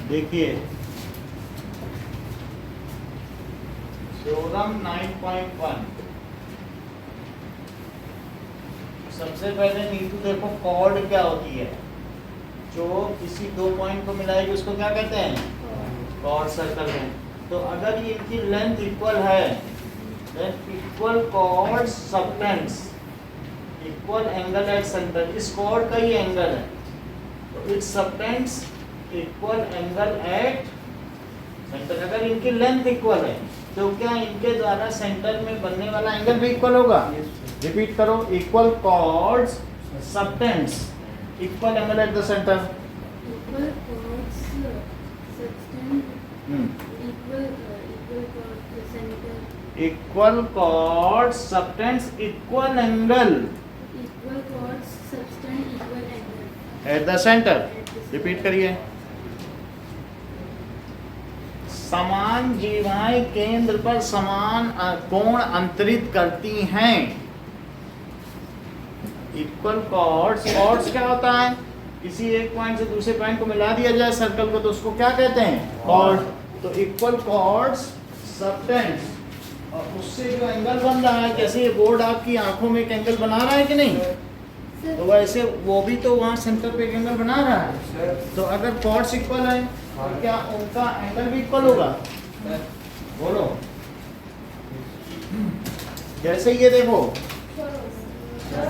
देखिए थ्योरम 9.1। सबसे पहले नीतू देखो कॉर्ड क्या होती है, जो किसी दो पॉइंट को मिलाएगी उसको क्या कहते हैं, कॉर्ड सर्कल है। तो अगर ये इनकी लेंथ इक्वल है then equal chord subtends equal angle at centre. इस कॉर्ड का ही एंगल है तो it's subtends equal angle at centre. अगर इनकी लेंथ इक्वल है तो क्या इनके द्वारा सेंटर में बनने वाला एंगल भी इक्वल होगा। रिपीट करो, equal chords subtends equal angle at the centre. Equal chords subtends equal chord subtends equal angle at the centre. Repeat करिए, समान जीवाएं केंद्र पर समान कोण अंतरित करती हैं। इक्वल कॉर्ड्स, कॉर्ड्स क्या होता है, किसी एक पॉइंट से दूसरे पॉइंट को मिला दिया जाए सर्कल को तो उसको क्या कहते हैं, कॉर्ड। तो इक्वल कॉर्ड्स सबटेंस और उससे जो एंगल बन रहा है, जैसे ये बोर्ड आपकी आंखों में एक एंगल बना रहा है कि नहीं, तो वैसे वो भी तो वहाँ सेंटर पे एक एंगल बना रहा है। तो अगर कॉर्ड्स इक्वल है तो क्या उनका एंगल भी इक्वल होगा। बोलो, जैसे ये देखो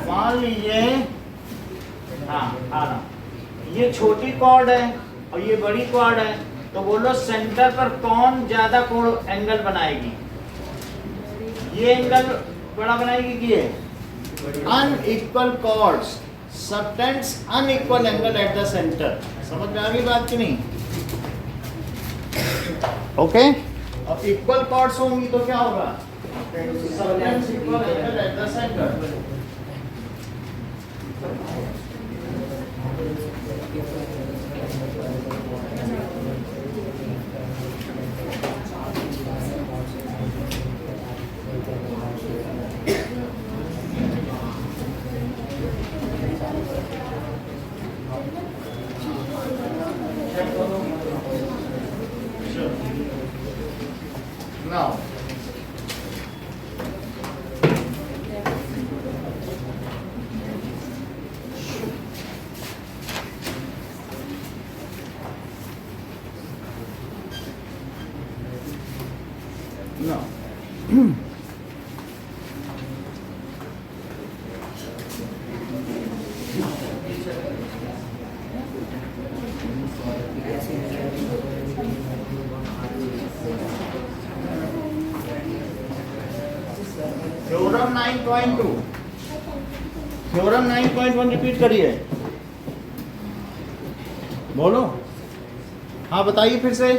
मान लीजिए, हाँ ये छोटी कॉर्ड है और ये बड़ी कॉर्ड है, तो बोलो सेंटर पर कौन ज्यादा कोण एंगल बनाएगी, ये एंगल बड़ा बनाएगी कि ये। Unequal chords subtends unequal angle at the centre. समझ में आ गई बात कि नहीं। ओके, अब इक्वल कॉर्ड्स होंगी तो क्या होगा, subtends equal angle at the centre. Now, theorem 9.2, theorem 9.1 repeat करिए। बोलो, हाँ बताइए फिर से,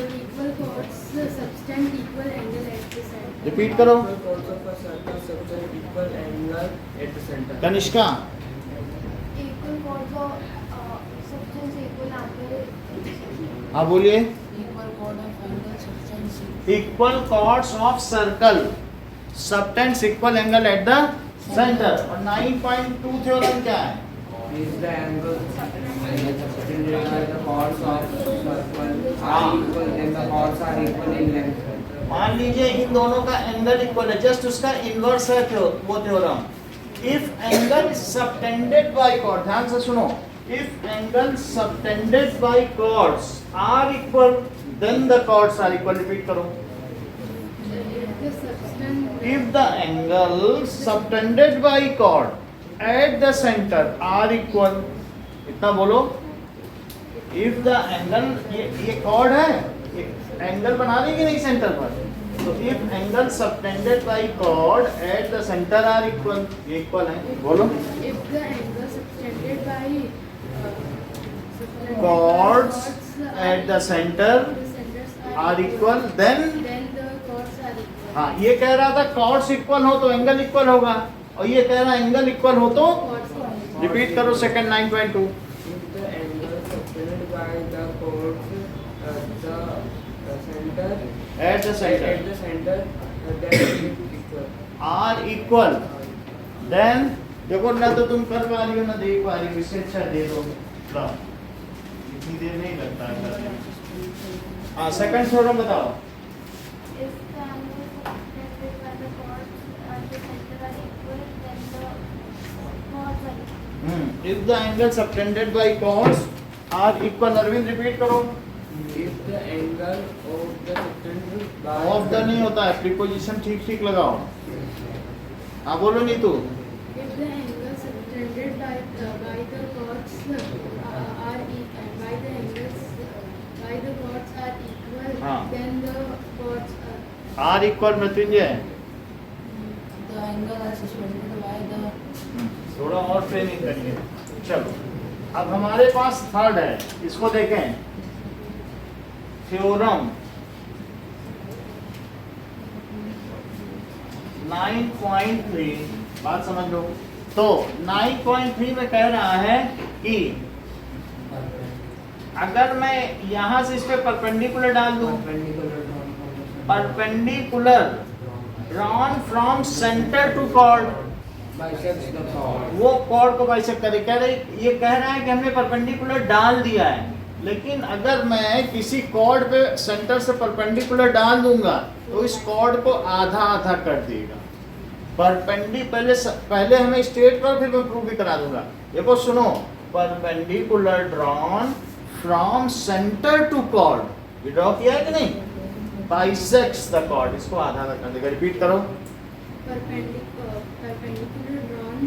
रिपीट करो। कनिष्का, हाँ बोलिए। Equal chords of circle subtends equal angle at the centre. और 9.2 थ्योरम क्या है, is the angle the chords of circle are equal and the chords are equal in length. मान लीजिए इन दोनों का एंगल इक्वल है, जस्ट उसका इनवर्स है वो theorem. If angle subtended by chord, ध्यान से सुनो, if angle subtended by chords are equal then the chords are equal. Repeat करो, if the angle subtended by chord at the center are equal, इतना बोलो। if the angle, ये chord है, angle बना रही कि नहीं सेंटर पर, तो if angle subtended by chord at the center are equal, ये इक्वल है। बोलो, if the angle subtended by chords at the center are equal then the chords are equal। हाँ, ये कह रहा था कॉर्ड्स इक्वल हो तो एंगल इक्वल होगा, और ये कह रहा है एंगल इक्वल हो तो। रिपीट करो second 9.2। If the angle subtended by the chords at the center then it is equal. are equal then, देखो ना तो तुम कर पा रही हो ना देख पा रही हो, इससे अच्छा दे दो। इतनी देर नहीं लगता है। हाँ सेकंड थ्योरम बताओ। If the angles subtended by the chords at the center are equal, then the chords are equal. If the angle subtended by chords are equal, Arvind repeat करो। If the angle of the subtended by of the नहीं होता है, preposition ठीक ठीक लगाओ। हाँ बोलो नहीं तू। If the angle subtended by the chords by the chords are equal, हाँ। then the chords are are equal Mrityunjay. The angle are suspended by the थोड़ा और ट्रेनिंग करिए। चलो अब हमारे पास थर्ड है, इसको देखें। थ्योरम 9.3, बात समझ लो। तो 9.3 में कह रहा है कि अगर मैं यहां से इस पे परपेंडिकुलर डाल दूं, perpendicular drawn from centre to chord, bisects the chord. वो कॉर्ड को बाइसेक्ट करे। कह रहे ये कह रहा है कि हमने परपेंडिकुलर डाल दिया है, लेकिन अगर मैं किसी कॉर्ड पे सेंटर से परपेंडिकुलर डाल दूंगा तो इस कॉर्ड को आधा आधा कर देगा। पहले हमें स्टेट कर, फिर मैं प्रूव भी करा दूंगा। देखो सुनो, perpendicular drawn from centre to chord, ये ड्रॉ किया है कि नहीं, बाइसेक्ट्स द कॉर्ड, इसको आधा आधा कर देगा। रिपीट करो। perpendicular drawn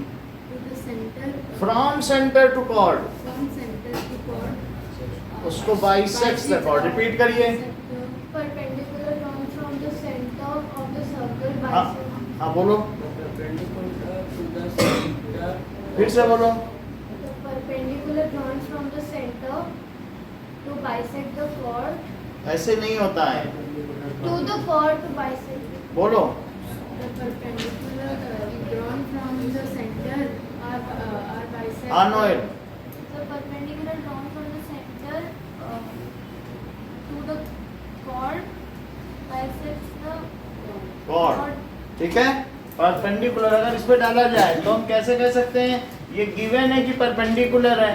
to the center from centre to chord, from center to chord, उसको बाइसेक्ट्स द कॉर्ड। रिपीट करिए। Perpendicular drawn from the center of the circle हाँ bisect. हाँ बोलो, Perpendicular to the center. फिर से बोलो। The perpendicular drawn from the center to bisect the chord. ऐसे नहीं होता है, To the chord to bisect. बोलो। the perpendicular drawn from the center are bisect. Arnold, The perpendicular drawn from the center to the chord bisects the chord, ठीक है। Perpendicular अगर इस पे डाला जाए तो हम कैसे कह सकते हैं, ये गिवन है कि परपेंडिकुलर है,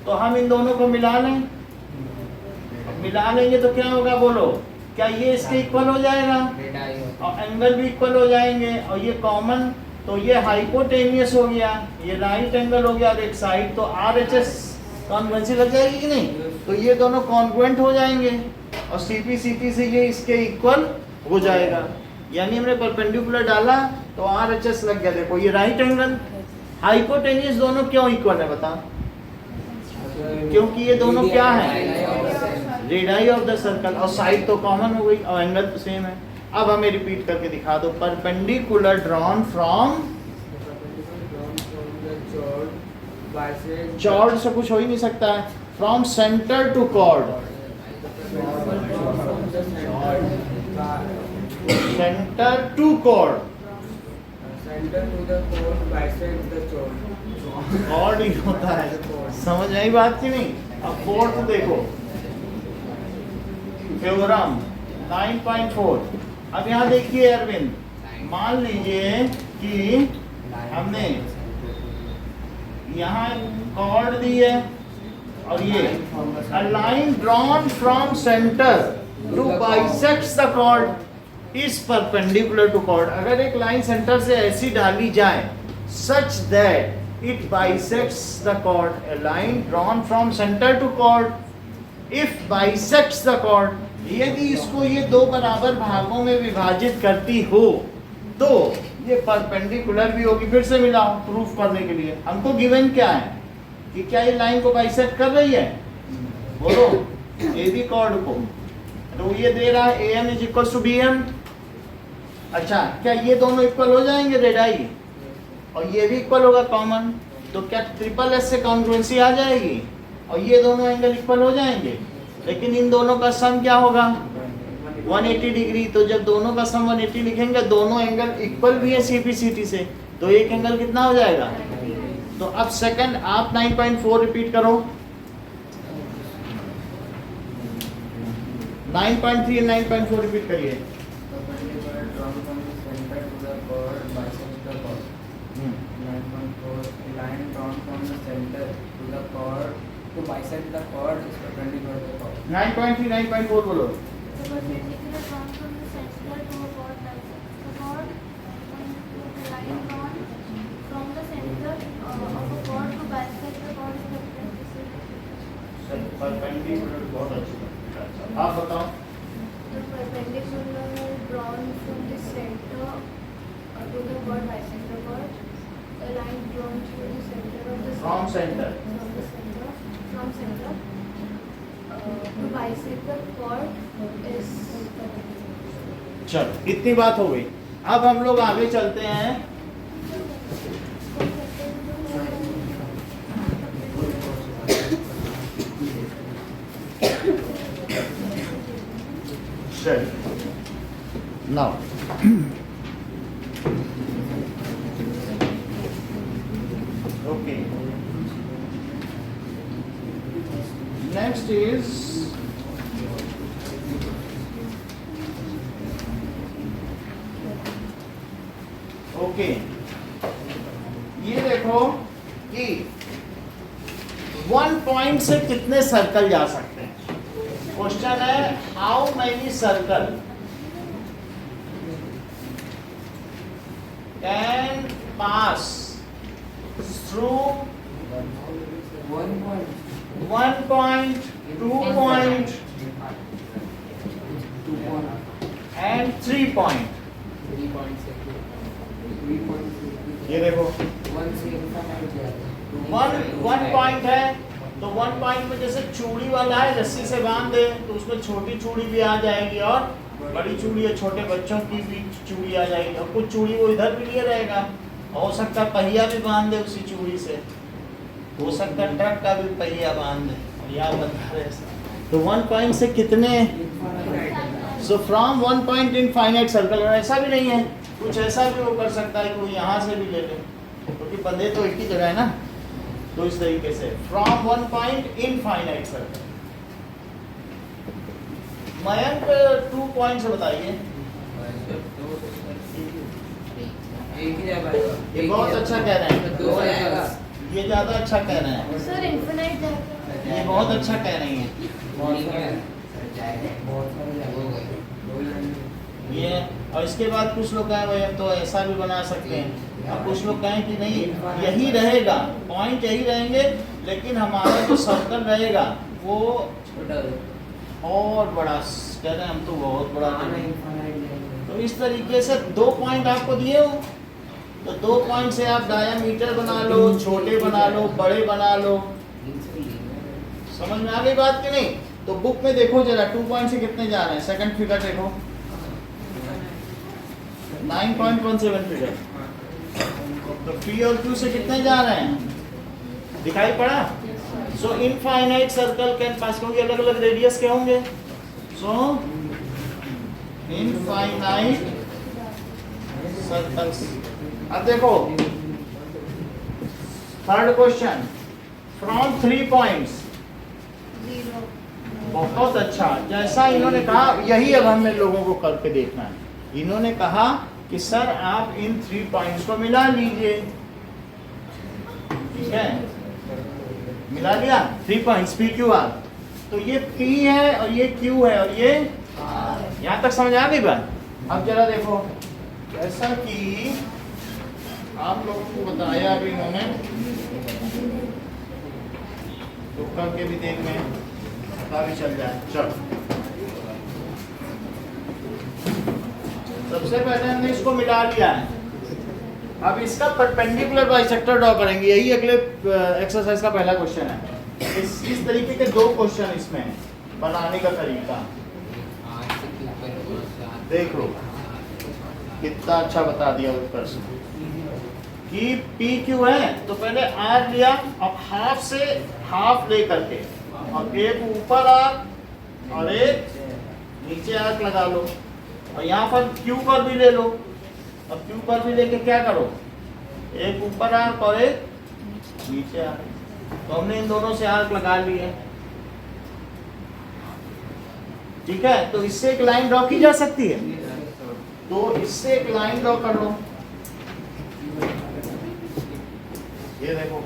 तो हम इन दोनों को मिला लें। अब मिला लेंगे तो क्या होगा बोलो, क्या ये इसके इक्वल हो जाएगा और एंगल भी इक्वल हो जाएंगे, और ये कॉमन, तो ये हाइपोटेनियस हो गया, ये राइट एंगल हो गया, और एक साइड तो RHS कॉन्वेंसी लग जाएगी कि नहीं, तो ये दोनों कॉन्ग्रुएंट हो जाएंगे और CP से ये इसके इक्वल हो जाएगा। यानी हमने परपेंडिकुलर डाला तो RHS लग गया। देखो ये राइट एंगल हाइपोटेनियस दोनों क्यों इक्वल है बता, क्योंकि ये दोनों क्या है, रेडियाई ऑफ द सर्कल, और साइड तो कॉमन हो गई और एंगल तो सेम है। अब हमें रिपीट करके दिखा दो। परपेंडिकुलर ड्रॉन फ्रॉम, चॉर्ड से कुछ हो ही नहीं सकता है, from centre to cord, centre to cord, Center to the chord bisects the chord. Cord ही होता है। समझ आई बात की नहीं। अब फोर्थ देखो, थ्योरम 9.4। अब यहाँ देखिए अरविंद, मान लीजिए कि हमने यहाँ कॉर्ड दी है और ये a line drawn from center to bisects the chord is perpendicular to chord। अगर एक लाइन सेंटर से ऐसी डाली जाए such that it bisects the chord, a line drawn from center to chord if bisects the chord, यदि इसको ये दो बराबर भागों में विभाजित करती हो तो ये परपेंडिकुलर भी होगी। फिर से मिलाओ प्रूफ करने के लिए। हमको गिवन क्या है कि क्या ये लाइन को बाइसेक्ट कर रही है, बोलो AB कॉर्ड को, तो ये दे रहा है AM is equal to BM। अच्छा, क्या ये दोनों इक्वल हो जाएंगे रेडियाई, और ये भी इक्वल होगा कॉमन, तो क्या ट्रिपल S से कॉन्ग्रुएंसी आ जाएगी और ये दोनों एंगल इक्वल हो जाएंगे। लेकिन इन दोनों का सम क्या होगा 180 डिग्री, तो जब दोनों का सम 180 लिखेंगे, दोनों एंगल इक्वल भी है CP/CT से, तो एक एंगल कितना हो जाएगा। तो अब सेकंड आप 9.4 रिपीट करो। 9.3 और 9.4 रिपीट करिए। Perpendicular drawn from the center to the chord bisects the chord. 9.4 line drawn from the center to the chord to bisect the chord is perpendicular to the chord. 9.3 9.4 बोलो। The perpendicular drawn from the center to a chord bisects the chord. The line drawn from the center of a chord to bisect the chord is perpendicular बहुत अच्छी बात है। आप बताओ। The perpendicular drawn from the center to the chord bisect the chord. The line drawn through the center of the From center. from center to bisect the chord is चलो इतनी बात हो गई। अब हम लोग आगे चलते हैं। Now, okay. Next is okay. ये देखो कि 1 पॉइंट से कितने सर्कल जा सकते हैं। क्वेश्चन है how many circle can pass through 1 point, 1 point, 2 point 2 point, and 3 point। 3 point से 3 point, ये देखो 1 से infinite जाता है। 1 पॉइंट है तो 1 पॉइंट में जैसे चूड़ी वाला है रस्सी से बांध दे तो उसमें छोटी चूड़ी भी आ जाएगी और बड़ी चूड़ी है छोटे बच्चों की भी चूड़ी आ जाएगी और कुछ चूड़ी वो इधर भी लिए रहेगा। हो सकता है पहिया भी बांध दे उसी चूड़ी से, हो सकता है ट्रक का भी पहिया बांध दे। और यार बता रहे तो 1 पॉइंट से कितने, so from 1 point infinite circle. और ऐसा भी नहीं है, कुछ ऐसा भी वो कर सकता है कि वो यहाँ से भी ले ले क्योंकि बंधे तो एक ही जगह है ना। तो इस तरीके से from 1 point infinite circle. Mayank 2 point से बताइए। एक ही जाएगा। ये बहुत अच्छा कह रहे हैं, 2 जाएगा। ये ज्यादा अच्छा कह रहे हैं, sir infinite जाएगा। ये बहुत अच्छा कह रही हैं। बहुत सारे जाएगा। ये और इसके बाद कुछ लोग कहें भाई हम तो ऐसा भी बना सकते हैं, और कुछ लोग कहें कि नहीं यही रहेगा, पॉइंट यही रहेंगे लेकिन हमारा जो सर्कल रहेगा वो छोटा और बड़ा कह रहे हैं हम तो बहुत बड़ा infinite तो इस तरीके से 2 पॉइंट आपको दिए हो तो 2 पॉइंट से आप डायमीटर बना लो, छोटे बना लो, बड़े बना लो। समझ में आ गई बात कि नहीं? तो बुक में देखो जरा 2 पॉइंट से कितने जा रहे हैं। सेकंड फिगर देखो 9.17 फिगर। तो P और Q से कितने जा रहे हैं, दिखाई पड़ा? सो इनफाइनाइट सर्कल कैन पास, क्योंकि अलग अलग रेडियस के होंगे। सो इनफाइनाइट सर्कल्स। अब देखो थर्ड क्वेश्चन फ्रॉम 3 पॉइंट्स। बहुत अच्छा, जैसा इन्होंने कहा यही अब हमें लोगों को करके देखना है। इन्होंने कहा कि सर आप इन 3 पॉइंट्स को मिला लीजिए, ठीक है, मिला लिया 3 पॉइंट्स P Q R। तो ये P है और ये Q है और ये यहाँ तक समझ आ गई बात? अब जरा देखो जैसा कि आप लोगों को बताया अभी इन्होंने, तो करके भी देख लें, पता भी चल जाए। चलो सबसे पहले हमने इसको मिला लिया है। अब इसका परपेंडिकुलर बाइसेक्टर ड्रॉ करेंगे, यही अगले एक्सरसाइज का पहला क्वेश्चन है। इस तरीके के 2 क्वेश्चन इसमें बनाने का तरीका देख लो, कितना अच्छा बता दिया उत्तर से कि P Q है तो पहले R लिया, अब हाफ से हाफ ले करके और एक ऊपर आर्क और एक नीचे आर्क लगा लो, और यहाँ पर Q पर भी ले लो। अब Q पर भी लेके क्या करो, एक ऊपर आर्क और एक नीचे आर्क। तो हमने इन दोनों से आर्क लगा लिए, ठीक है। तो इससे एक लाइन ड्रॉ की जा सकती है, तो इससे एक लाइन ड्रॉ कर लो। ये देखो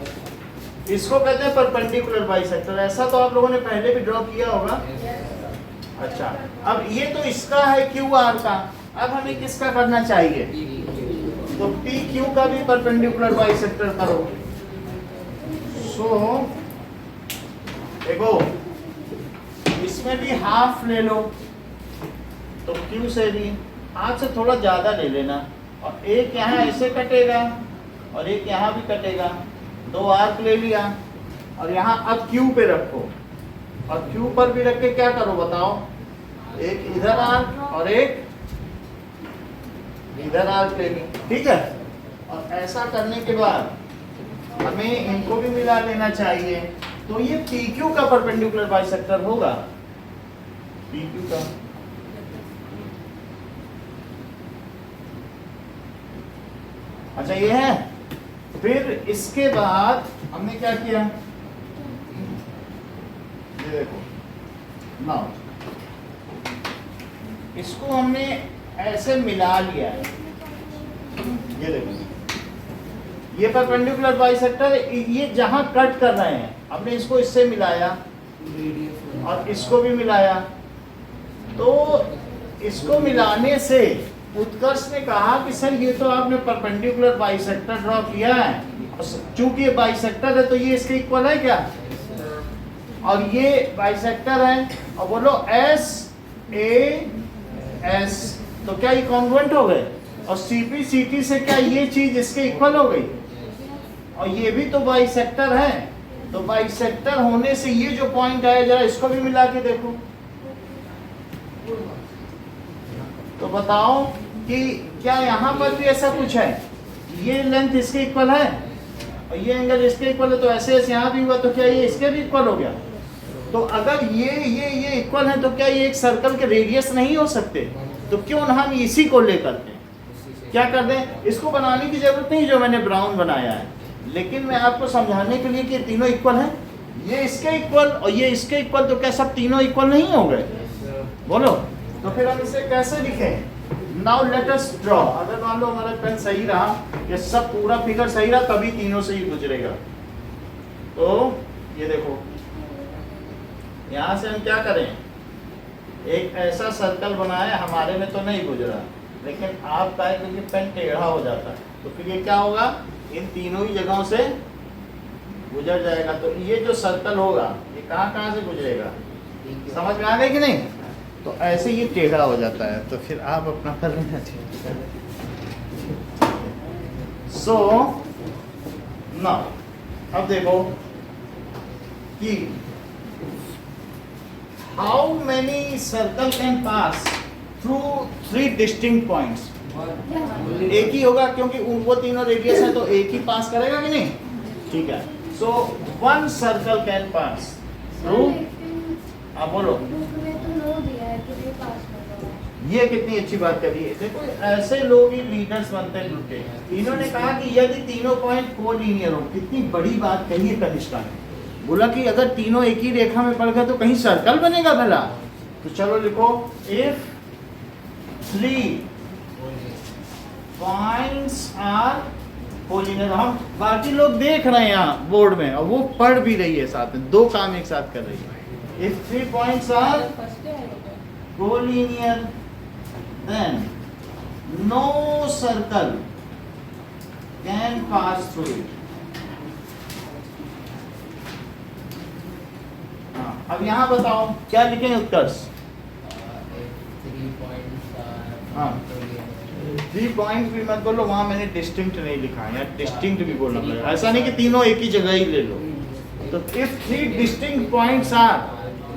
इसको कहते हैं परपेंडिकुलर बाइसेक्टर। ऐसा तो आप लोगों ने पहले भी ड्रॉ किया होगा। अच्छा, अब ये तो इसका है क्यू आर का, अब हमें किसका करना चाहिए? तो पी क्यू का भी परपेंडिकुलर बाइसेक्टर करो। सो देखो इसमें भी हाफ ले लो, तो क्यू से भी हाथ से थोड़ा ज्यादा ले लेना, और एक यहाँ ऐसे कटेगा और एक यहाँ भी कटेगा, दो आर्क ले लिया, और यहाँ अब क्यू पे रखो, और क्यू पर भी रख के क्या करो बताओ? एक इधर आर्क और एक इधर आर्क ले ली, ठीक है। और ऐसा करने के बाद हमें इनको भी मिला लेना चाहिए, तो ये PQ का परपेंडिकुलर बाइसेक्टर होगा, PQ का। अच्छा ये है। फिर इसके बाद हमने क्या किया, ये देखो नाउ इसको हमने ऐसे मिला लिया है, ये देखो ये परपेंडिकुलर बाइसेक्टर, ये जहां कट कर रहे हैं हमने इसको इससे मिलाया और इसको भी मिलाया। तो इसको मिलाने से उत्कर्ष ने कहा कि सर ये तो आपने परपेंडिकुलर बाइसेक्टर ड्रॉ किया है, चूंकि ये बाइसेक्टर है तो ये इसके इक्वल है क्या, और ये बाइसेक्टर है, और बोलो एस ए एस, तो क्या ये कॉन्ग्रुएंट हो गए, और सीपी सीटी से क्या ये चीज इसके इक्वल हो गई, और ये भी तो बाइसेक्टर है, तो बाइसेक्टर होने से ये जो पॉइंट आया जरा इसको भी मिला के देखो, तो बताओ कि क्या यहाँ पर भी ऐसा कुछ है, ये लेंथ इसके इक्वल है और ये एंगल इसके इक्वल है, तो ऐसे ऐसे यहाँ भी हुआ, तो क्या ये इसके भी इक्वल हो गया? तो अगर ये इक्वल है तो क्या ये एक सर्कल के रेडियस नहीं हो सकते? तो क्यों ना हम इसी को लेकर के क्या कर दें, इसको बनाने की जरूरत नहीं जो मैंने ब्राउन बनाया है, लेकिन मैं आपको समझाने के लिए कि तीनों इक्वल हैं, ये इसके इक्वल और ये इसके इक्वल, तो क्या सब तीनों इक्वल नहीं हो गए? बोलो, तो फिर हम इसे कैसे लिखें? Now let us draw. अगर मान लो हमारा पेन सही रहा, ये सब पूरा फिगर सही रहा, तभी तीनों से ही गुजरेगा। तो ये देखो यहाँ से हम क्या करें, एक ऐसा सर्कल बनाए, हमारे में तो नहीं गुजरा, लेकिन आपका है क्योंकि पेन टेढ़ा हो जाता है, तो फिर ये क्या होगा, इन तीनों ही जगहों से गुजर जाएगा। तो ये जो सर्कल होगा ये कहाँ कहाँ से गुजरेगा, समझ में आ गई कि नहीं? तो ऐसे ये टेढ़ा हो जाता है, तो फिर आप अपना कर लेना चाहिए। सो नाउ अब देखो कि how many circle can pass through 3 distinct points. एक ही होगा क्योंकि वो तीनों रेडियस है, तो एक ही पास करेगा कि नहीं? ठीक है। सो 1 सर्कल कैन पास थ्रू, आप बोलो। ये कितनी अच्छी बात करी है, देखो ऐसे लोग ही लीडर्स बनते हैं ग्रुप के। इन्होंने कहा कि यदि तीनों पॉइंट कोलिनियर हो, कितनी बड़ी बात कही है कनिष्का ने, बोला कि अगर तीनों एक ही रेखा में पड़ गए तो कहीं सर्कल बनेगा भला। तो चलो लिखो, इफ 3 पॉइंट्स आर कोलिनियर। हम बाकी लोग देख रहे हैं यहाँ बोर्ड में, और वो पढ़ भी रही है साथ में, 2 काम एक साथ कर रही है। If 3 points are collinear, then no circle can pass through it. अब यहाँ बताओ क्या लिखें उत्कर्ष? 3 पॉइंट भी मत बोलो, वहां मैंने डिस्टिंक्ट नहीं लिखा है, या डिस्टिंक्ट भी बोलना पड़ेगा, ऐसा नहीं कि तीनों एक ही जगह ही ले लो। तो if 3 distinct points are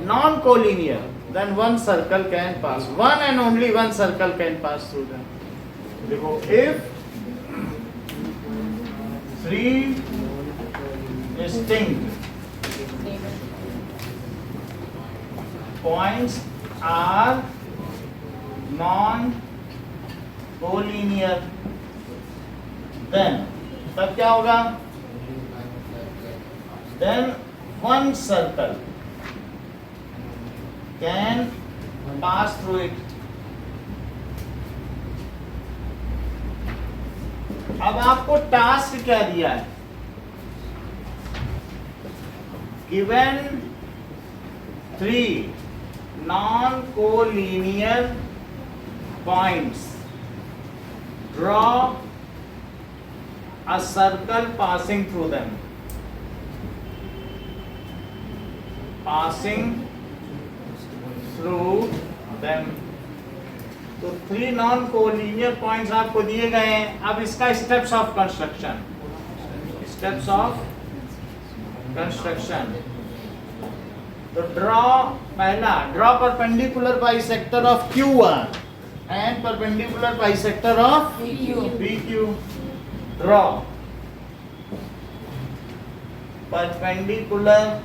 non collinear, then 1 circle can pass, 1 and only 1 circle can pass through them. देखो, if 3 distinct points are non collinear, then तब क्या होगा? Then 1 circle can pass through it. अब आपको टास्क क्या दिया है? given 3 non-collinear points, draw a circle passing through them. Passing through them. तो 3 non-collinear points आपको दिए गए हैं. अब इसका steps of construction. Steps of construction. तो पहला draw perpendicular bisector of QR and perpendicular bisector of PQ. Draw perpendicular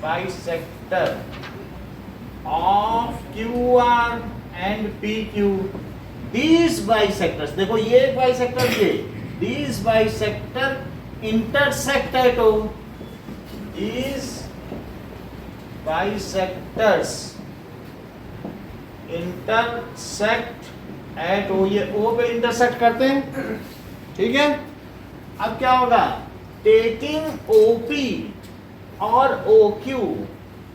bisector of QR and PQ. These bisectors, देखो ये एक bisector ये, these bisector intersect at O. These bisectors intersect at O. ये O पे intersect करते हैं, ठीक है. अब क्या होगा? Taking OP और OQ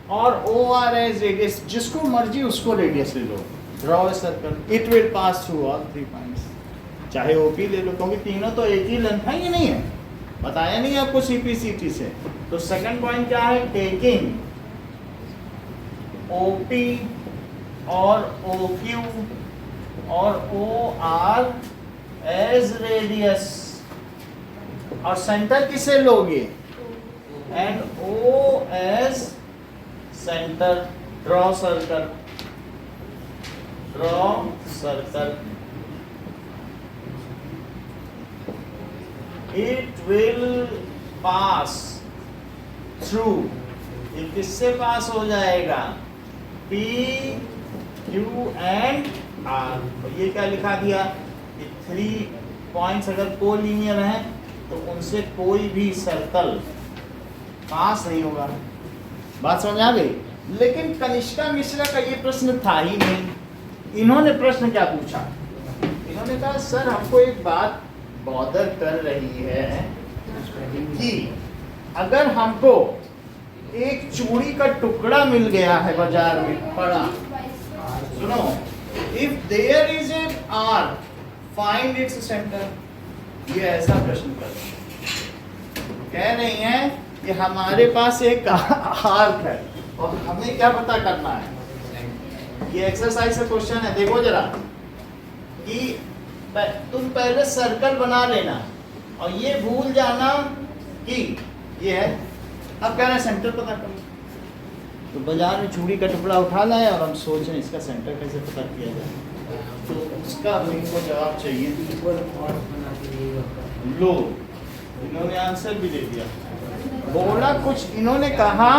और OR as radius, जिसको मर्जी उसको रेडियस ले लो. Draw a circle. It will pass through all 3 points. चाहे OP ले लो, क्योंकि तीनों तो एक ही लेंथ है, ये नहीं है, बताया नहीं आपको CPCT से. तो सेकंड पॉइंट क्या है? टेकिंग OP और OQ और OR as radius. और सेंटर किसे लोगे? And O as center. Draw circle. Draw circle. It will pass through. ये किससे पास हो जाएगा? P, Q and R. तो ये क्या लिखा दिया? ये 3 पॉइंट्स अगर कोलिनियर हैं तो उनसे कोई भी सर्कल पास नहीं होगा. बात समझ आ गई? लेकिन कनिष्का मिश्रा का ये प्रश्न था ही नहीं. इन्होंने प्रश्न क्या पूछा? इन्होंने कहा सर हमको एक बात बॉदर कर रही है कि अगर हमको एक चूड़ी का टुकड़ा मिल गया है बाजार में पड़ा, सुनो, if there is a arc find its centre. ये ऐसा प्रश्न कर कह रही हैं कि हमारे पास एक आर्क है और हमें क्या पता करना है. ये एक्सरसाइज का क्वेश्चन है. देखो जरा कि तुम पहले सर्कल बना लेना और ये भूल जाना कि ये है. अब कह रहे हैं सेंटर पता करो. तो बाजार में चूड़ी का टुकड़ा उठा लाए और हम सोच रहे हैं इसका सेंटर कैसे पता किया जाए. तो उसका हमको जवाब चाहिए. लो, इन्होंने आंसर भी दे दिया. बोला कुछ, इन्होंने कहा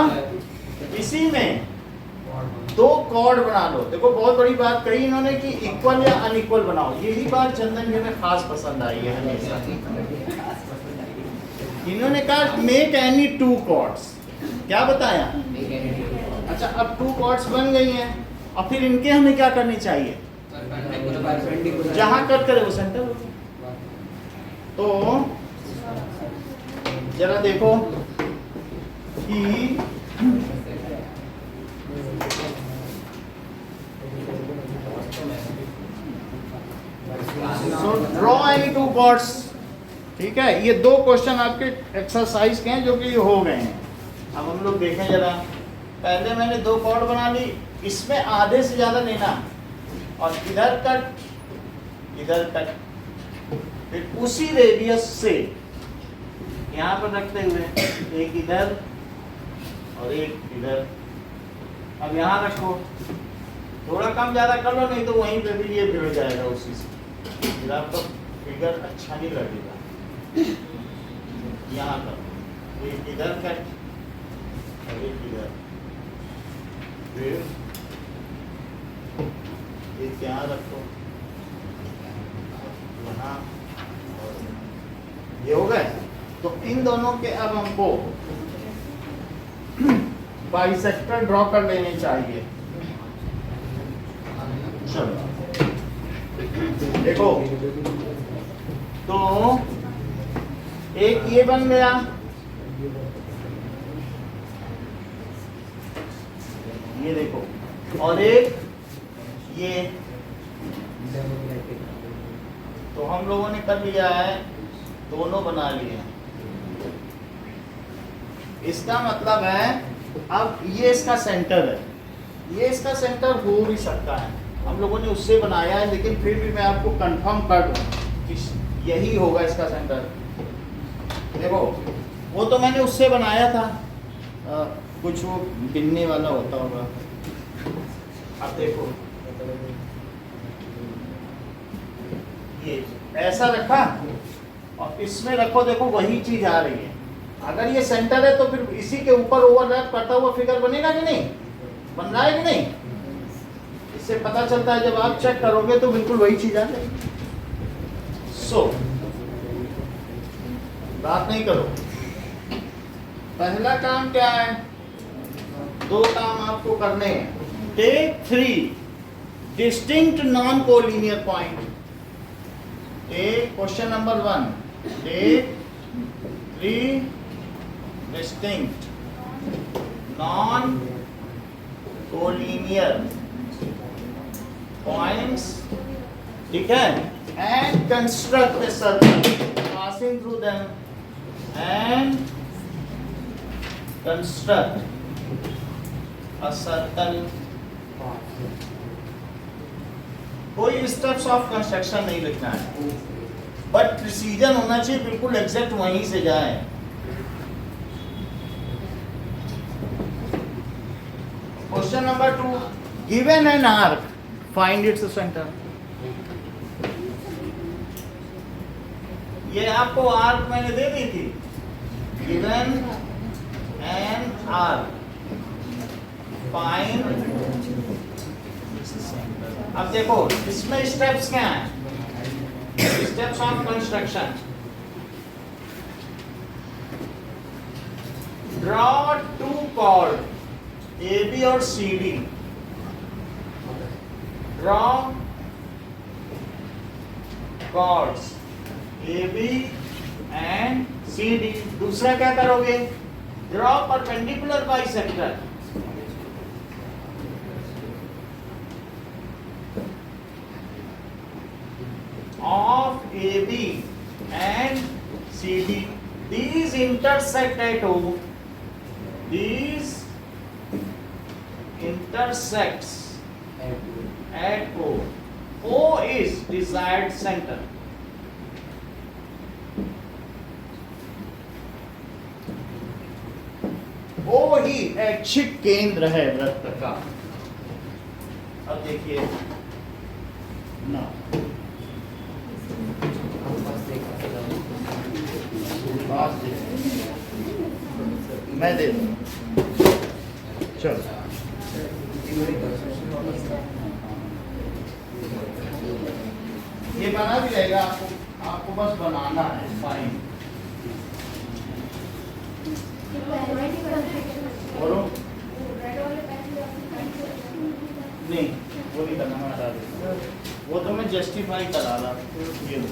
इसी में 2 कॉर्ड बना लो. देखो बहुत बड़ी बात कही इन्होंने कि इक्वल या अनइक्वल बनाओ. यही बात चंदन जी में खास पसंद आई है हमेशा. इन्होंने कहा मेक एनी 2 कॉर्ड्स. क्या बताया? अच्छा, अब 2 कॉर्ड्स बन गई हैं और फिर इनके हमें क्या करनी चाहिए? जहां कट करे वो सेंटर हो. तो जरा देखो कि so draw any 2 chords. ठीक है, ये 2 क्वेश्चन आपके एक्सरसाइज के हैं जो कि हो गए हैं. अब हम लोग देखें जरा. पहले मैंने 2 कॉर्ड बना ली. इसमें आधे से ज्यादा लेना और इधर कट इधर कट. फिर उसी रेडियस से यहाँ पर रखते हुए एक इधर और एक इधर. अब यहाँ रखो. थोड़ा कम ज्यादा कर लो, नहीं तो वहीं पे भी ये भिड़ जाएगा उसी से. फिर आपका फिगर अच्छा नहीं लगेगा. यहाँ करो. एक इधर कट और एक इधर. फिर एक यहाँ रखो, यहाँ. ये हो गए. तो इन दोनों के अब हमको बाइसेक्टर ड्रॉ कर लेने चाहिए. चलो देखो, तो एक ये बन गया ये देखो, और एक ये। तो हम लोगों ने कर लिया है, दोनों बना लिए हैं। इसका मतलब है अब ये इसका सेंटर है, ये इसका सेंटर हो भी सकता है, हम लोगों ने उससे बनाया है, लेकिन फिर भी मैं आपको कंफर्म कर दूं कि यही होगा इसका सेंटर। देखो वो तो मैंने उससे बनाया था, कुछ वो बिनने वाला होता होगा। अब देखो ये ऐसा रखा और इसमें रखो, देखो वही चीज आ रही है। अगर ये सेंटर है तो फिर इसी के ऊपर ओवरलैप करता हुआ फिगर बनेगा कि नहीं, बन रहा है कि नहीं? इससे पता चलता है जब आप चेक करोगे तो बिल्कुल वही चीज आ जाएगी। सो बात नहीं करो। पहला काम क्या है, दो काम आपको करने हैं। Take 3 distinct non collinear point. Take question number 1, take 3 distinct non collinear points, ठीक है, and construct a circle passing through them, and construct a circle। कोई स्टेप्स ऑफ कंस्ट्रक्शन नहीं लिखना है, बट प्रिसीजन होना चाहिए, बिल्कुल एग्जैक्ट वहीं से जाए। Question number 2, given an arc, find its center। ये आपको आर्क मैंने दे दी थी, given an arc, find its center। अब देखो इसमें स्टेप्स क्या हैं, steps of construction. Draw 2 chord AB और CD, draw chords AB and CD। दूसरा क्या करोगे, draw perpendicular bisector. of AB and CD, these intersect at O, these intersects at O, O is desired center। O ही ऐच्छिक केंद्र है वृत्त का। अब देखिए ना, मैं दे दूँ, चलो ये बना भी रहेगा, आपको बस बनाना है। फाइन, बोलो। नहीं वो नहीं करना, मैं हटा दूँ, वो तो मैं जस्टिफाई करा रहा। ये लो,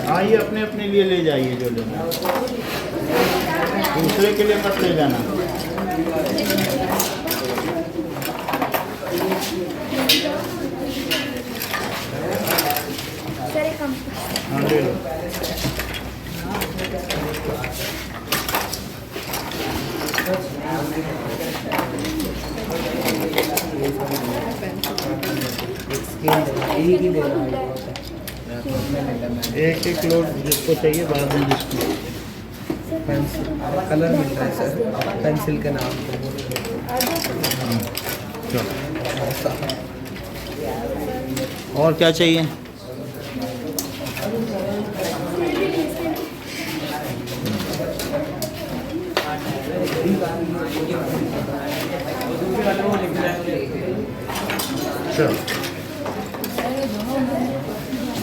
आइए अपने अपने लिए ले जाइए जो लेना, दूसरे के लिए मत ले जाना। हाँ ले लो। स्केल देना एक ही देना है बहुत है। एक एक लोड जिसको चाहिए बाद में जिसको पेंसिल कलर मिल रहा है सर, पेंसिल के नाम पे। चलो और क्या चाहिए? चलो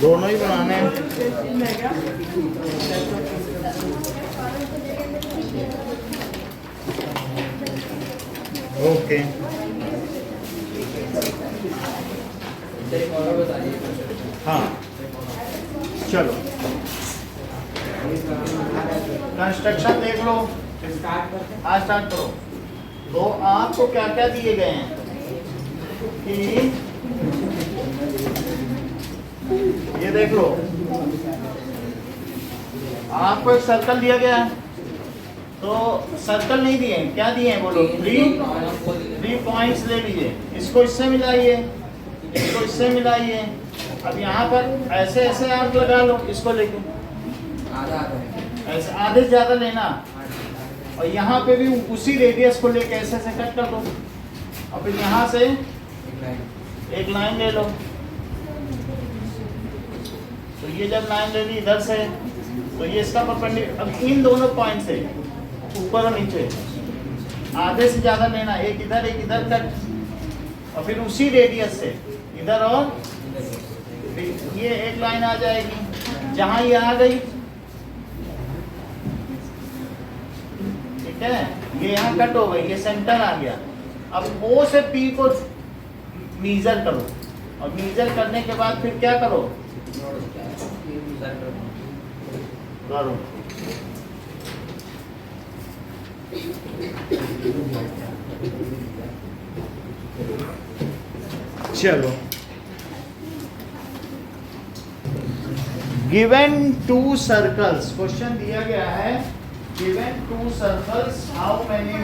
दोनों ही बनाने हैं। ओके हाँ चलो कंस्ट्रक्शन देख लो। हाँ स्टार्ट करो। तो आपको क्या क्या दिए गए हैं कि ये देख लो, आपको एक सर्कल दिया गया है। तो सर्कल नहीं दिए हैं, क्या दिए हैं बोलो? थ्री पॉइंट्स ले लीजिए, इसको इससे मिलाइए, इसको इससे मिलाइए। अब यहाँ पर ऐसे ऐसे आर्क लगा लो, इसको लेके ऐसे आधे से ज़्यादा लेना, और यहाँ पे भी उसी रेडियस को लेके ऐसे ऐसे कट कर दो। और फिर यहाँ से एक लाइन ले लो। तो ये जब लाइन ले ली इधर से, तो ये इसका परपेंडिकुलर। अब इन दोनों पॉइंट से ऊपर और नीचे आधे से ज़्यादा लेना, एक इधर कट, और फिर उसी रेडियस से इधर, और ये एक लाइन आ जाएगी। जहाँ ये आ गई, ठीक है, ये यहाँ कट हो गई, ये सेंटर आ गया। अब O से P को मीजर करो, और मीजर करने के बाद फिर क्या करो? करो। चलो गिवन टू सर्कल्स, क्वेश्चन दिया गया है given to circles how many,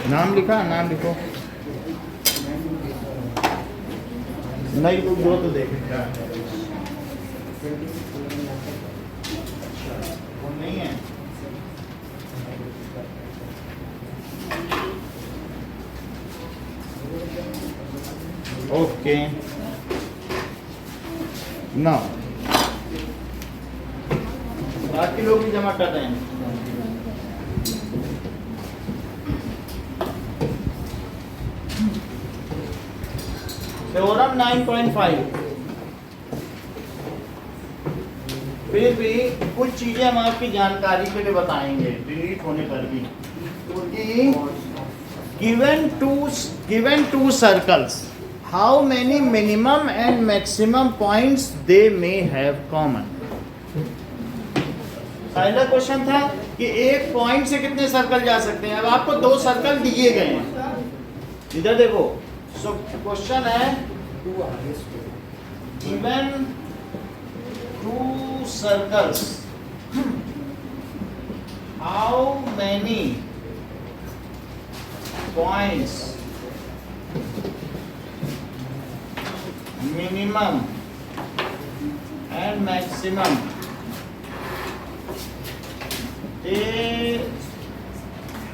नाम लिखा, नाम लिखो। नहीं तो दो तो देखें क्या वो नहीं है। ओके ना बाकी लोग भी जमा कर रहे हैं। थ्योरम 9.5। फिर भी कुछ चीजें हम आपकी जानकारी के लिए बताएंगे डिलीट होने पर भी, क्योंकि given to circles how many minimum and maximum points they may have common. पहला क्वेश्चन था कि एक पॉइंट से कितने सर्कल जा सकते हैं। अब आपको दो सर्कल दिए गए हैं, इधर देखो। सो क्वेश्चन है given to circles how many points minimum and maximum they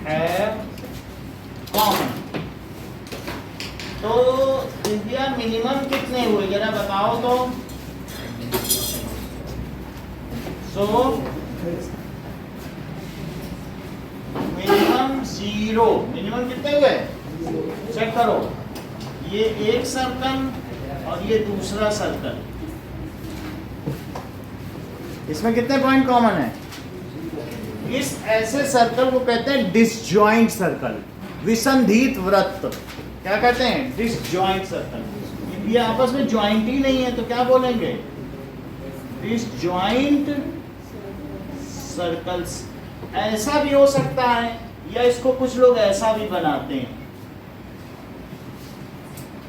have common। तो दिव्या मिनिमम कितने हुए जरा बताओ तो। सो मिनिमम 0, मिनिमम कितने हुए चेक करो। ये एक सर्कल और ये दूसरा सर्कल, इसमें कितने पॉइंट कॉमन है? इस ऐसे सर्कल को कहते हैं डिसजॉइंट सर्कल, विसंधित वृत्त। क्या कहते हैं? Disjoint circle. ये आपस में ज्वाइंट ही नहीं है तो क्या बोलेंगे? Disjoint circles. ऐसा भी हो सकता है या इसको कुछ लोग ऐसा भी बनाते हैं,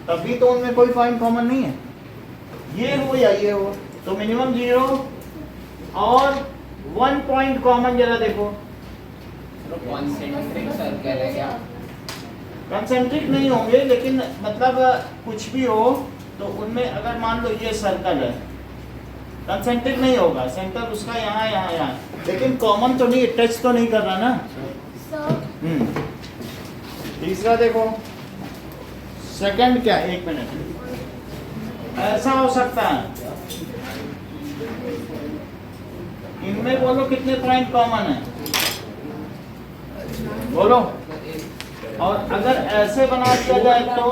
तभी तो उनमें कोई पॉइंट कॉमन नहीं है, ये हो या ये हो, तो मिनिमम 0 और 1 पॉइंट कॉमन। जरा देखो, कॉन्सेंट्रिक सर्कल है क्या? कंसेंट्रिक नहीं होंगे, लेकिन मतलब कुछ भी हो तो उनमें अगर मान लो ये सर्कल है, कंसेंट्रिक नहीं होगा, सेंटर उसका यहाँ यहाँ यहाँ, लेकिन कॉमन तो नहीं, टच तो नहीं कर रहा ना। तीसरा देखो, सेकंड क्या, 1 मिनट, ऐसा हो सकता है, इनमें बोलो कितने पॉइंट कॉमन है, बोलो। और अगर ऐसे बना दिया जाए तो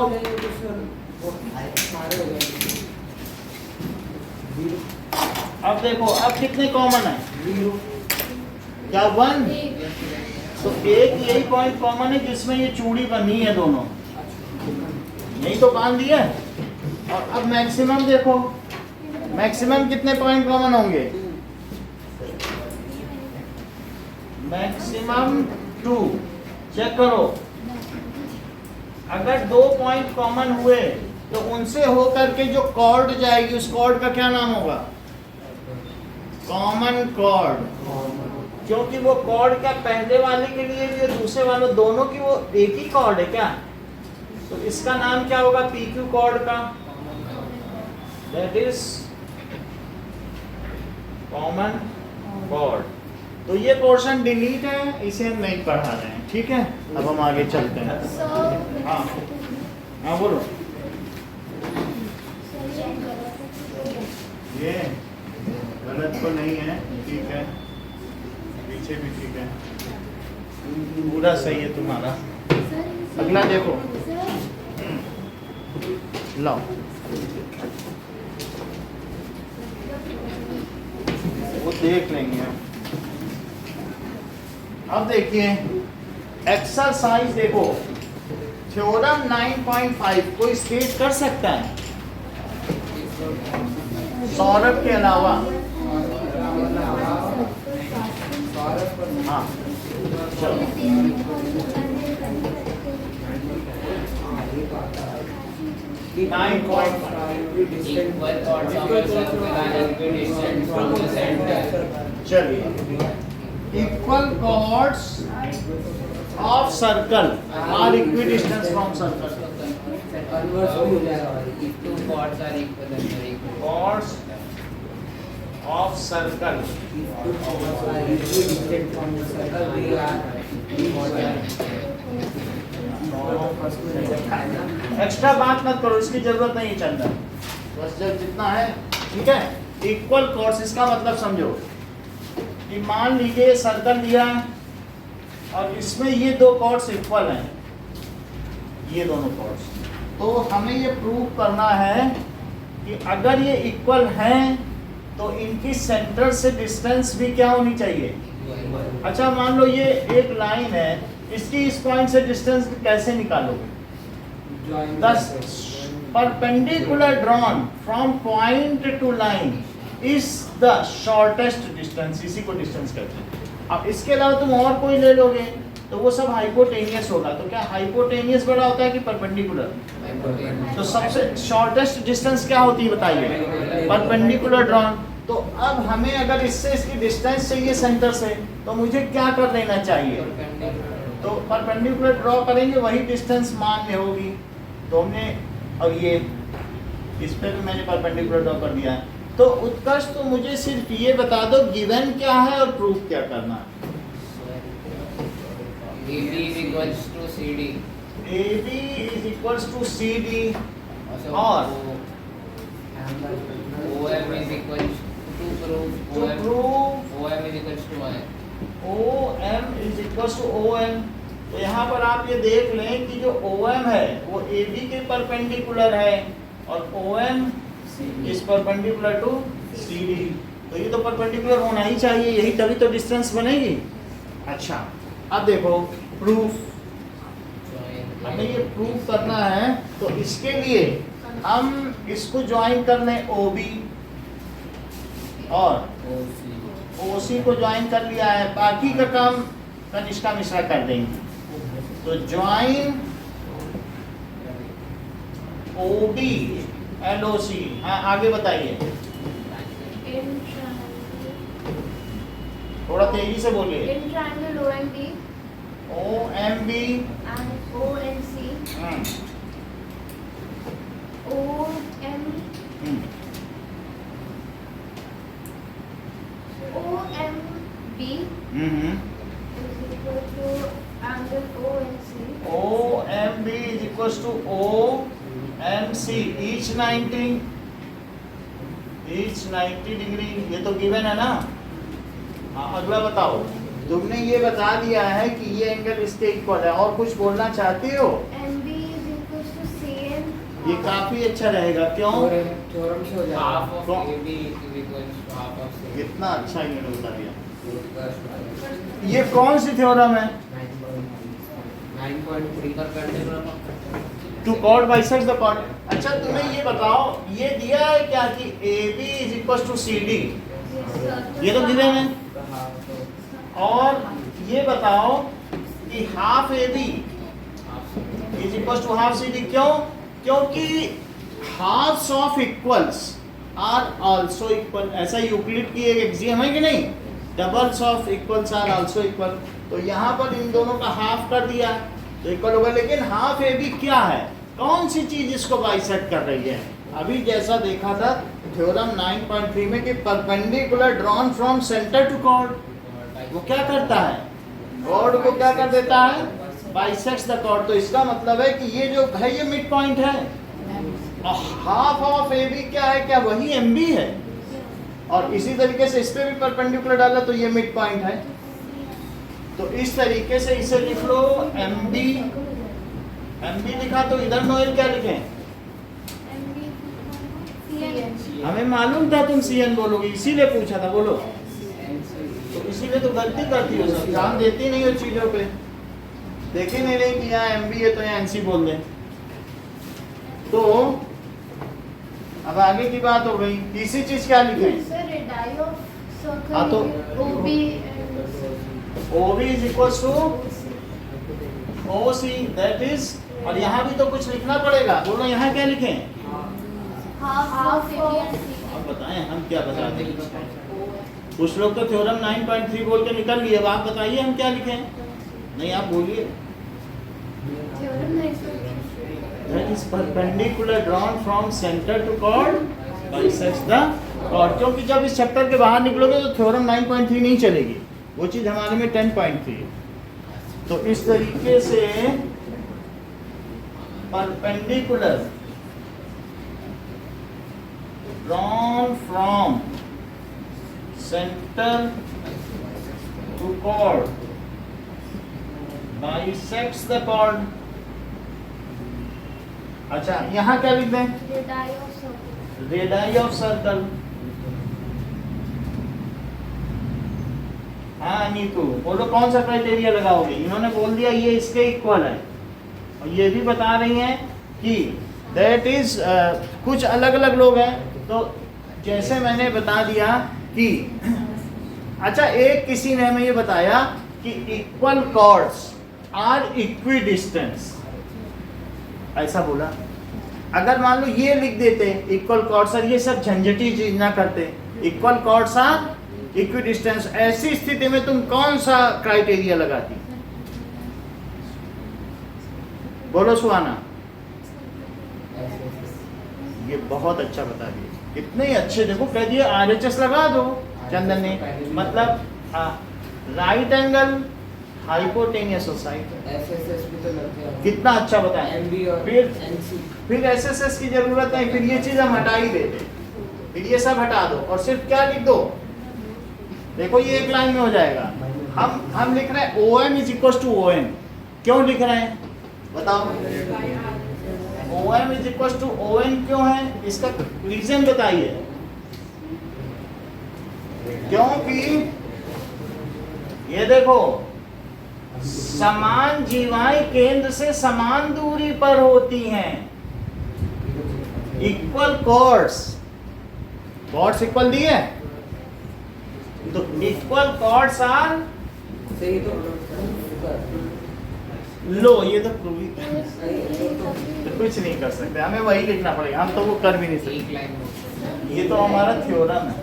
अब देखो, अब कितने कॉमन है, क्या 1? तो एक यही पॉइंट कॉमन है जिसमें ये चूड़ी बनी है दोनों, यही तो बांध दिया। और अब मैक्सिमम देखो, मैक्सिमम कितने पॉइंट कॉमन होंगे, मैक्सिमम 2। चेक करो, अगर 2 पॉइंट कॉमन हुए तो उनसे होकर के जो कॉर्ड जाएगी उस कॉर्ड का क्या नाम होगा, कॉमन कॉर्ड, क्योंकि वो कॉर्ड क्या पहले वाले के लिए भी और दूसरे वाले दोनों की वो एक ही कॉर्ड है क्या, तो इसका नाम क्या होगा, PQ कॉर्ड का, दैट इज कॉमन कॉर्ड। तो ये पोर्शन डिलीट है, इसे हम नहीं पढ़ा रहे हैं, ठीक है। अब हम आगे चलते हैं। हाँ हाँ बोलो, ये गलत तो नहीं है, ठीक है, पीछे भी ठीक है, पूरा सही है तुम्हारा। अगला देखो, लो वो देख लेंगे हम। अब देखिए एक्सरसाइज देखो, थ्योरम 9.5 कोई स्टेट कर सकता है सौरभ के अलावा? हाँ चलो, चलिए, equal chords of circle are equidistance from circle. Chords of circle extra बात मत करो, इसकी जरूरत नहीं चल रहा, बस जब जितना है ठीक है। इक्वल कॉर्ड्स, इसका मतलब समझो कि मान लीजिए सर्कल दिया है और इसमें ये 2 कॉर्ड्स इक्वल हैं, ये दोनों कॉर्ड्स, तो हमें ये प्रूव करना है कि अगर ये इक्वल हैं तो इनकी सेंटर से डिस्टेंस भी क्या होनी चाहिए। अच्छा मान लो ये एक लाइन है, इसकी इस पॉइंट से डिस्टेंस कैसे निकालोगे, 10 perpendicular drawn from point two line is the shortest distance, इसी को डिस्टेंस कहते हैं। अब इसके अलावा तुम और कोई ले लोगे तो वो सब हाइपोटेनियस होगा। तो क्या हाइपोटेनियस बड़ा होता है कि परपेंडिकुलर? तो सबसे शॉर्टेस्ट डिस्टेंस क्या होती है बताइए, परपेंडिकुलर ड्रॉन। तो अब हमें अगर इससे इसकी डिस्टेंस चाहिए सेंटर से, तो मुझे क्या कर लेना चाहिए, तो परपेंडिकुलर ड्रॉ करेंगे, वही डिस्टेंस मान्य होगी। तो हमने, और ये इस पे भी मैंने परपेंडिकुलर ड्रॉ कर दिया है। तो उत्कर्ष तो मुझे सिर्फ ये बता दो गिवन क्या है और प्रूफ क्या करना है। AB is equals to CD. AB is equals to CD और OM is equals to prove to prove OM is equals to I. OM is equals to OM। तो यहाँ पर आप ये देख लें कि जो OM है वो AB के परपेंडिकुलर है और OM इस परपेंडिकुलर टू CD। तो ये तो परपेंडिकुलर होना ही चाहिए, यही तभी तो डिस्टेंस बनेगी। अच्छा अब देखो प्रूफ, हमें ये प्रूफ करना है, तो इसके लिए हम इसको ज्वाइन कर लें OB और OC को ज्वाइन कर लिया है, बाकी का काम कनिष्का मिश्रा कर देंगी। तो ज्वाइन OB LOC। हाँ आगे बताइए, In triangle, थोड़ा तेजी से बोलिए। in triangle OMB OMB and ONC, OMB is equal to angle ONC. OMB is equals to OMC each 90 degree. ये तो गिवन है ना। हाँ अगला बताओ, तुमने ये बता दिया है कि ये एंगल इसके इक्वल है, और कुछ बोलना चाहती हो? MB is equal to CN. ये काफी अच्छा रहेगा, क्यों? थ्योरम से हो जाएगा। Half of From- AB is equals to half of C. कितना अच्छा ये बता दिया। Plus ये कौन सी थ्योरम है? 9.3 पर करने पर to chord bisects the chord. अच्छा तुम्हें ये बताओ, ये दिया है क्या कि AB is equal to CD? Yes, sir. ये तो गिवन है। हाफ और ये बताओ कि half AB Half C. Is equal to half CD। क्यों? क्योंकि halves of equals are also equal. ऐसा यूक्लिड की एक एक्सियम है कि नहीं? Doubles of equals are also equal. तो यहाँ पर इन दोनों का हाफ कर दिया तो इक्वल होगा। लेकिन हाफ AB क्या है? कौन सी चीज इसको बाइसेक्ट कर रही है? अभी जैसा देखा था थ्योरम 9.3 में कि perpendicular drawn from centre to chord, वो क्या करता है? कॉर्ड को क्या कर देता है? Bisects the chord. तो इसका मतलब है कि ये जो है ये मिड पॉइंट है। और हाफ ऑफ AB क्या है? क्या वही MB है? और इसी तरीके से इस पे भी परपेंडिकुलर डाला तो ये मिड पॉइंट है। तो इस तरीके से इसे लिख लो MB लिखा तो इधर नोएल क्या लिखें? MB CN. हमें मालूम था तुम CN बोलोगे, इसीलिए पूछा था, बोलो। तो इसीलिए तो गलती करती हो सब, ध्यान देती नहीं हो चीजों पे, देख ही नहीं रही कि यहाँ MB है तो यहाँ NC बोल दें। तो अब आगे की बात हो गई। तीसरी चीज क्या लिखें? Sir, radii of circle हाँ, तो OB and OB is equals to OC, that is। और यहाँ भी तो कुछ लिखना पड़ेगा, बोलो यहाँ क्या लिखें? Half of AB and CN. आप बताएं हम क्या बता दें। कुछ लोग तो थ्योरम 9.3 बोल के निकल लिए, अब आप बताइए हम क्या लिखें? नहीं आप बोलिए। theorem 9.3. That is perpendicular drawn from center to chord bisects the chord। क्योंकि जब इस चैप्टर के बाहर निकलोगे तो थ्योरम 9.3 नहीं चलेगी, वो चीज हमारे में 10.3 है। तो इस तरीके से perpendicular drawn from center to chord bisects the chord। अच्छा यहाँ क्या लिख दें? Radii of circle. Radii of circle. हाँ नीतू बोलो कौन सा क्राइटेरिया लगाओगे? इन्होंने बोल दिया ये इसके इक्वल है, और ये भी बता रही हैं कि दैट इज कुछ अलग अलग लोग हैं। तो जैसे मैंने बता दिया कि अच्छा एक किसी ने हमें ये बताया कि इक्वल कॉर्ड्स आर इक्विडिस्टेंस, ऐसा बोला। अगर मान लो ये लिख देते इक्वल कॉर्ड्स आर, ये सब झंझटी चीज ना करते, इक्वल कॉर्ड्स आर इक्विडिस्टेंस, ऐसी स्थिति में तुम कौन सा क्राइटेरिया लगाती? बोलो सुहाना। ये बहुत अच्छा बता दिया, कितने अच्छे, देखो कह दिए RHS लगा दो चंदन ने, मतलब right angle hypotenuse side. SSS भी तो लगते हैं। कितना अच्छा बताया। MB और फिर NC। फिर SSS की जरूरत नहीं, फिर ये चीज हम हटा ही देते, फिर ये सब हटा दो और सिर्फ क्या लिख दो? देखो ये एक लाइन में हो जाएगा। हम लिख रहे हैं OM is equal to ON। क्यों लिख रहे हैं बताओ? OM is equal to ON क्यों है? इसका रीजन बताइए। क्योंकि ये देखो समान जीवाएं केंद्र से समान दूरी पर होती हैं। इक्वल कॉर्ड्स इक्वल दिए, तो इक्वल कॉर्ड्स आर इससे ही तो लो ये तो प्रूव ही तो कुछ नहीं कर सकते, हमें वही लिखना पड़ेगा, हम तो वो कर भी नहीं एक सकते। लाइन ये तो हमारा थ्योरम है।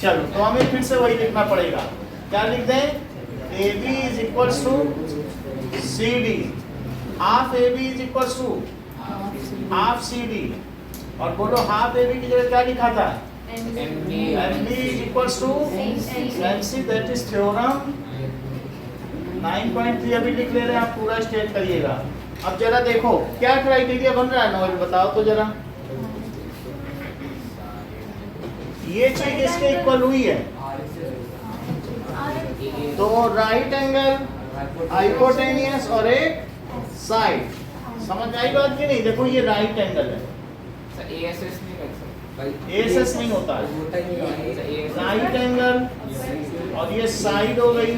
चलो तो हमें फिर से वही लिखना पड़ेगा, क्या लिख दें? AB is equal to CD, half AB is equal to half CD, और बोलो हाफ AB की जगह क्या लिखा था? MB MB is equal to MC, that is theorem 9.3 अभी लिख ले रहे हैं, आप पूरा स्टेट करिएगा। अब जरा देखो क्या क्राइटेरिया बन रहा है नोएल, बताओ तो जरा। ये चीज इसके इक्वल हुई है तो राइट एंगल, हाइपोटेनियस और एक साइड, समझ आई बात की नहीं? देखो ये राइट एंगल है, सर ASS नहीं रख सकते एएसएस नहीं होता है, होता ही नहीं सर ASS राइट एंगल और ये साइड हो गई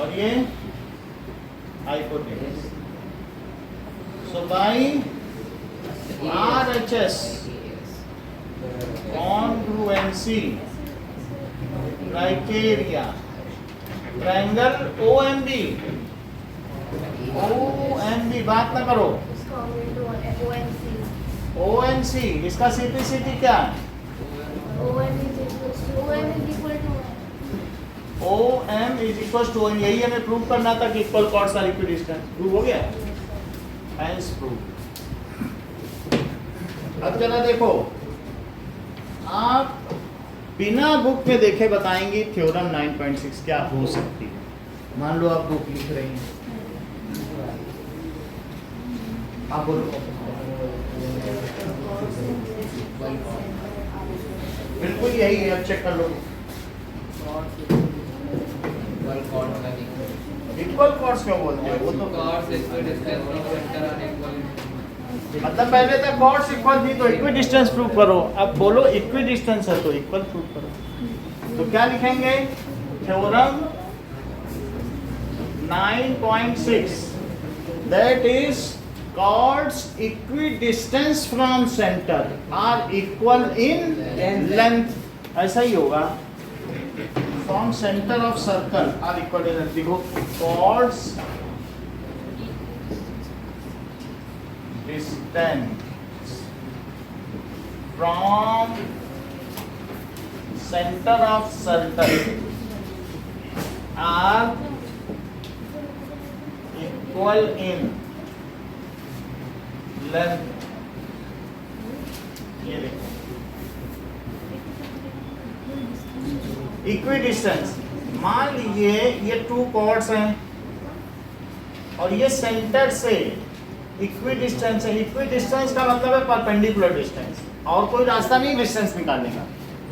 और ये hypotenuse. So by RHS congruency criteria, triangle OMB, बात ना करो, ONC इसका CPCT क्या है? OM is equals to ON, यही हमें प्रूव करना था कि equal chords are equidistant. Prove हो गया, हेंस प्रूव। अब जरा देखो, आप बिना बुक में देखे बताएंगे थ्योरम 9.6 क्या हो सकती है। मान लो आप बुक लिख रही हैं, आप बोलो बिल्कुल यही है, अब चेक कर लो। इक्वल कॉर्ड का नहीं, इक्वल कॉर्ड्स क्यों बोलते हैं? वो तो chords equal distance from centre और इक्वल मतलब पहले तक कॉर्ड्स इक्वल थी तो इक्वी डिस्टेंस प्रूव करो, अब बोलो इक्वी डिस्टेंस है तो इक्वल प्रूव करो। तो क्या लिखेंगे? Theorem 9.6 that is chords equidistance from center are equal in length, ऐसा ही होगा, from center of circle are equal in length। देखो chords distance from center of circle are equal in length। ये देखो equidistance, मान लीजिए ये टू कॉर्ड्स हैं और ये सेंटर से इक्विडिस्टेंस है। इक्विडिस्टेंस का मतलब है परपेंडिकुलर डिस्टेंस, और कोई रास्ता नहीं डिस्टेंस निकालने का।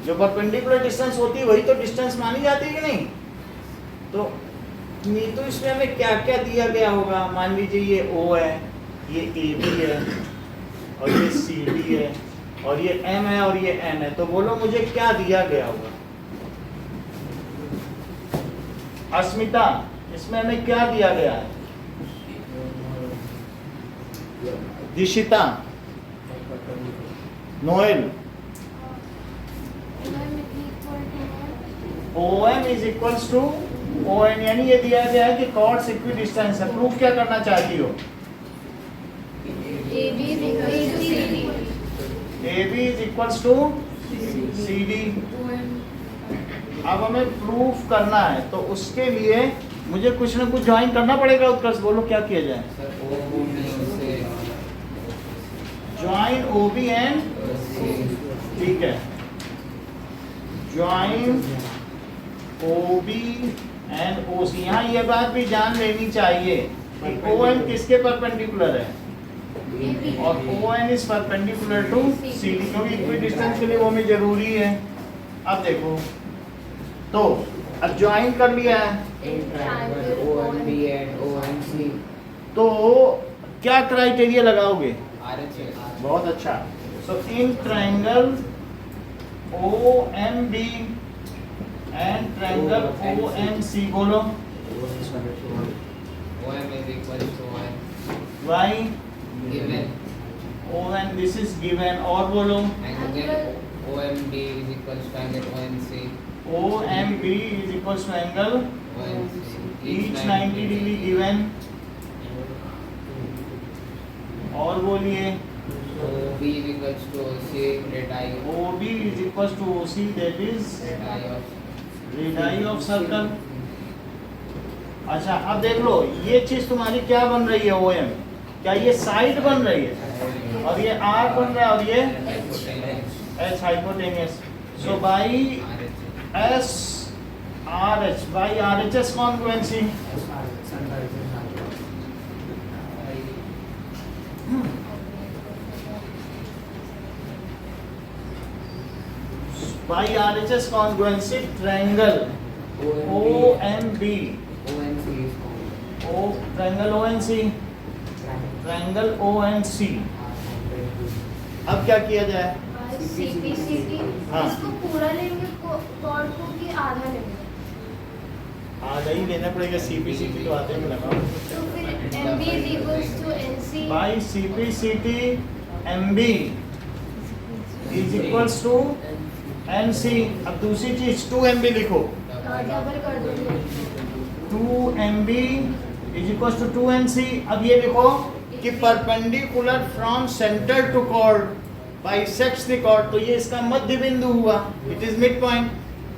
जो परपेंडिकुलर डिस्टेंस होती है वही तो डिस्टेंस मानी जाती है कि नहीं? तो नीतू इसमें हमें क्या क्या दिया गया होगा? मान लीजिए ये O है, ये AB है और ये CD है और ये M है और ये N है, तो बोलो मुझे क्या दिया गया होगा? अस्मिता, इसमें हमें क्या दिया गया है? Dishita, Noel, OM is equals to ON, यानी ये दिया गया है कि कॉर्ड्स इक्विडिस्टेंस है। प्रूफ क्या करना चाहती हो? AB is equals to CD। अब हमें प्रूफ करना है तो उसके लिए मुझे कुछ ना कुछ ज्वाइन करना पड़ेगा। उत्कर्ष बोलो क्या किया जाए? सर OB से ज्वाइन OB एंड, ठीक है, ज्वाइन OB एंड OC। यहाँ ये बात भी जान लेनी चाहिए कि OM किसके परपेंडिकुलर है और ON is perpendicular to CD, क्योंकि इक्विडिस्टेंस के लिए वो हमें जरूरी है। अब देखो, तो अब ज्वाइन कर लिया है OMB and OMC। तो क्या क्राइटेरिया लगाओगे? RHS बहुत अच्छा। So in triangle OMB and triangle OMC, बोलो OM is equal to ON why given ON, this is given, और बोलो and again OMB is equal to angle ONC OMB is equals to angle each 90 degree given. और बोलिए OB is equals to OC radii OB is equals to OC, that is of radius of circle. अच्छा अब देख लो ये चीज तुम्हारी क्या बन रही है OM, क्या ये साइड बन रही है और ये R बन रहा है और ये H hypotenuse. So by S RH by RHS congruency. By RHS congruency triangle OMB, ONC is called. triangle ONC, triangle ONC। अब क्या किया जाए? CPCT हाँ। इसको पूरा लेंगे कॉर्ड को कि आधा लेंगे? आधा ही लेना पड़ेगा, CPCT तो आधे में लगाओ। तो फिर MB is equals to NC By CPCT MB is equals to NC। अब दूसरी चीज 2MB लिखो, डबल कर दूंगी 2MB is equals to 2NC। अब ये लिखो कि perpendicular from centre to chord bisects the chord, तो ये इसका मध्य बिंदु हुआ, इट इज मिड पॉइंट।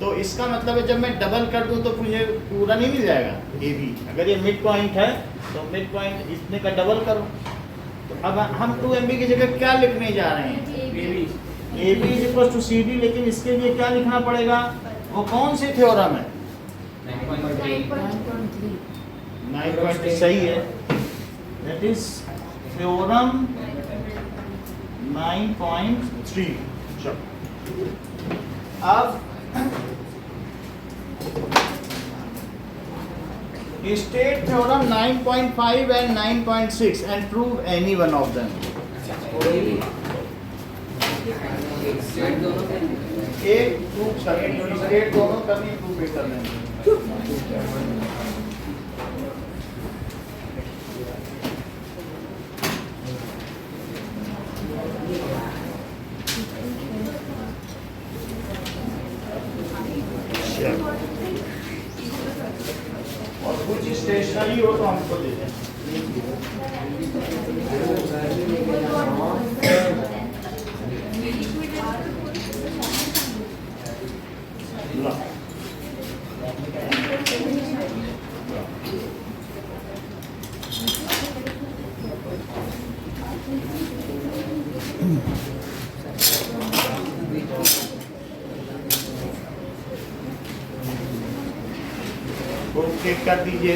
तो इसका मतलब है जब मैं डबल कर दूं तो मुझे पूरा नहीं मिल जाएगा AB। अगर ये मिड पॉइंट है तो मिड पॉइंट इतने का डबल करो। तो अब हम 2MB की जगह क्या लिखने जा रहे हैं? AB is equals to CD, लेकिन इसके लिए क्या लिखना पड़ेगा? वो कौन सी थ्योरम है? 9.3 9.3 सही है, दैट इज थ्योरम 9.3। चलो अब state theorem 9.5 and 9.6 and prove any one of them। एक प्रूफ करनी, स्टेट दोनों करनी, प्रूफ भी करना है। और कुछ स्टेशनरी हो तो हमको दे दें। ला। वो चेक कर दीजिए।